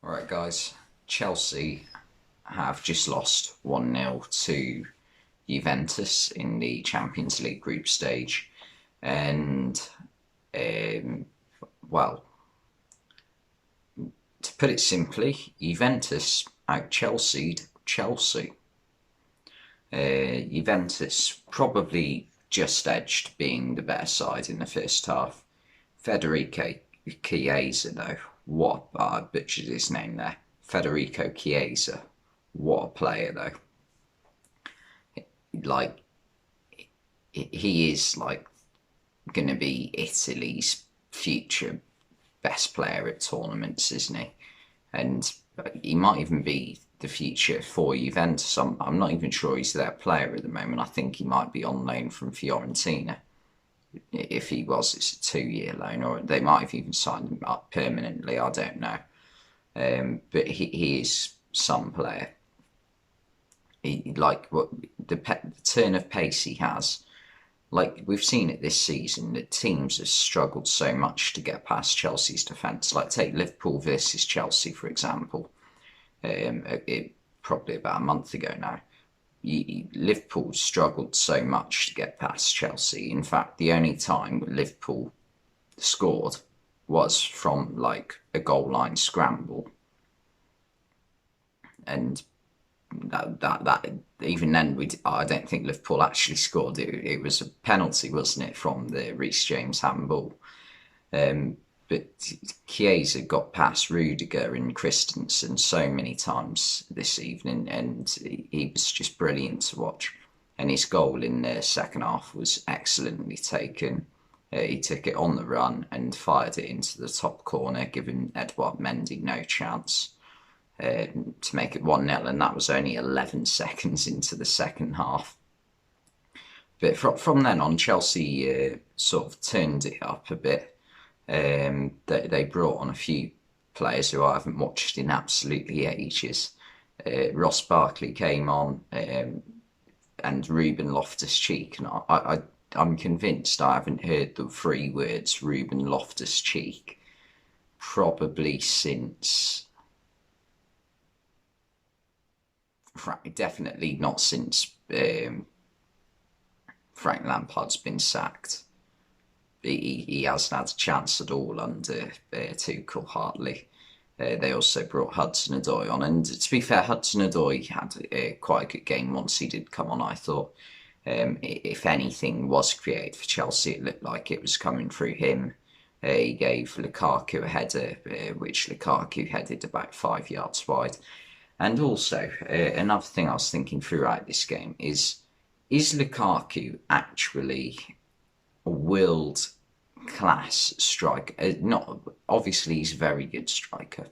Alright guys, Chelsea have just lost 1-0 to Juventus in the Champions League group stage. And, um, well, to put it simply, Juventus out-Chelsea'd Chelsea. Juventus probably just edged being the better side in the first half. Federico Chiesa, though, what I butchered his name there. Federico Chiesa, what a player though. Like he is like going to be Italy's future best player at tournaments, isn't he? And he might even be the future for Juventus. I'm not even sure he's their player at the moment. I think he might be on loan from Fiorentina. If he was, it's a 2-year loan, or they might have even signed him up permanently. I don't know. But he is some player. Like what the turn of pace he has. Like we've seen it this season, that teams have struggled so much to get past Chelsea's defence. Like take Liverpool versus Chelsea, for example. Probably about a month ago now. Liverpool struggled so much to get past Chelsea. In fact, the only time Liverpool scored was from like a goal line scramble, and that even then I don't think Liverpool actually scored. It was a penalty, wasn't it, from the Reece James handball. But Chiesa got past Rudiger and Christensen so many times this evening, and he was just brilliant to watch. And his goal in the second half was excellently taken. He took it on the run and fired it into the top corner, giving Edouard Mendy no chance to make it 1-0, and that was only 11 seconds into the second half. But from then on, Chelsea sort of turned it up a bit. They brought on a few players who I haven't watched in absolutely ages. Ross Barkley came on, and Ruben Loftus-Cheek, and I'm convinced I haven't heard the 3 words Ruben Loftus-Cheek probably since, definitely not since Frank Lampard's been sacked. He hasn't had a chance at all under Tuchel, hardly. They also brought Hudson-Odoi on, and to be fair, Hudson-Odoi had quite a good game once he did come on. I thought if anything was created for Chelsea, it looked like it was coming through him. He gave Lukaku a header, which Lukaku headed about 5 yards wide. And also, another thing I was thinking throughout this game is Lukaku actually a world class striker? Not obviously he's a very good striker,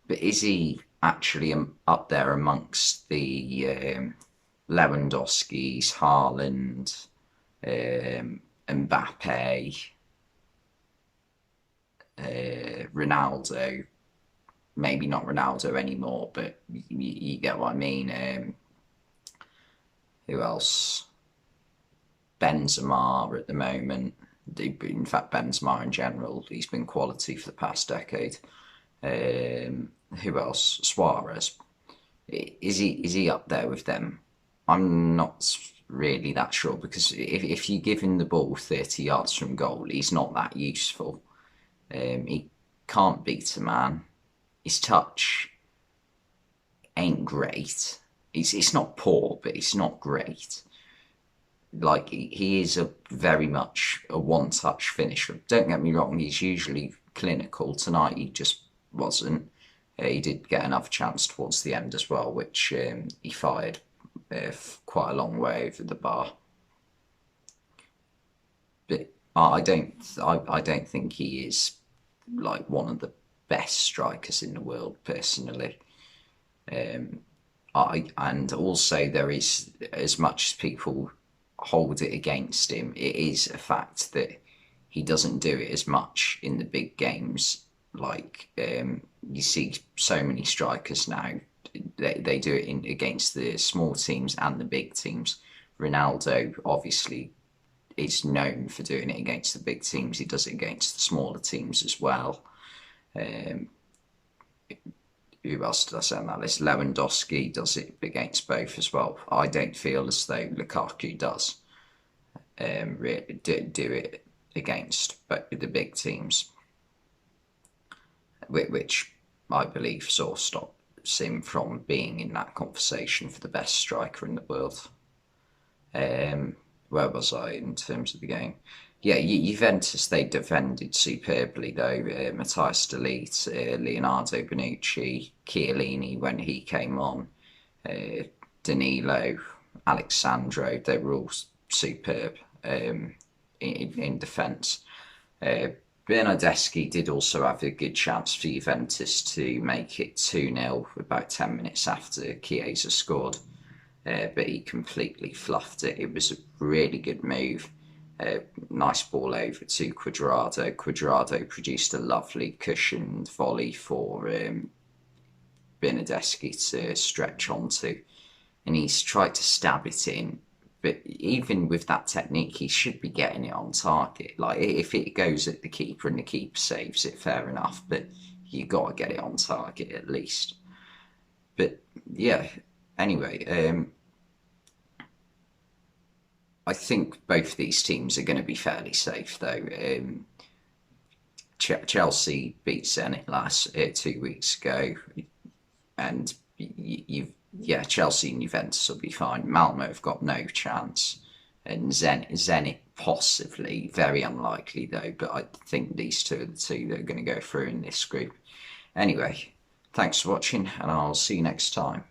but is he actually up there amongst the Lewandowski's, Haaland, Mbappe, Ronaldo? Maybe not Ronaldo anymore, but you get what I mean. Who else? Benzema at the moment. In fact, Benzema in general, he's been quality for the past decade. Who else? Suarez. Is he up there with them? I'm not really that sure, because if you give him the ball 30 yards from goal, he's not that useful. He can't beat a man. His touch ain't great. It's not poor, but it's not great. Like he is very much a one-touch finisher. Don't get me wrong; he's usually clinical. Tonight he just wasn't. He did get another chance towards the end as well, which he fired quite a long way over the bar. But I don't think he is like one of the best strikers in the world personally. And also there is, as much as people hold it against him, it is a fact that he doesn't do it as much in the big games. Like you see so many strikers now, they do it against the small teams and the big teams. Ronaldo obviously is known for doing it against the big teams. He does it against the smaller teams as well. who else did I say on that list? Lewandowski does it against both as well. I don't feel as though Lukaku does really do it against the big teams, which I believe sort of stops him from being in that conversation for the best striker in the world. Where was I in terms of the game? Yeah, Juventus, they defended superbly though. Matthias de Ligt, Leonardo Bonucci, Chiellini when he came on, Danilo, Alexandro, they were all superb in defence. Bernardeschi did also have a good chance for Juventus to make it 2-0 about 10 minutes after Chiesa scored, but he completely fluffed it. It was a really good move. Nice ball over to Cuadrado. Cuadrado produced a lovely cushioned volley for Bernardeschi to stretch onto, and he's tried to stab it in. But even with that technique, he should be getting it on target. Like, if it goes at the keeper and the keeper saves it, fair enough. But you got to get it on target at least. But yeah, anyway, I think both these teams are going to be fairly safe, though. Chelsea beat Zenit last 2 weeks ago, and Chelsea and Juventus will be fine. Malmo have got no chance, and Zenit possibly, very unlikely though. But I think these two are the two that are going to go through in this group. Anyway, thanks for watching, and I'll see you next time.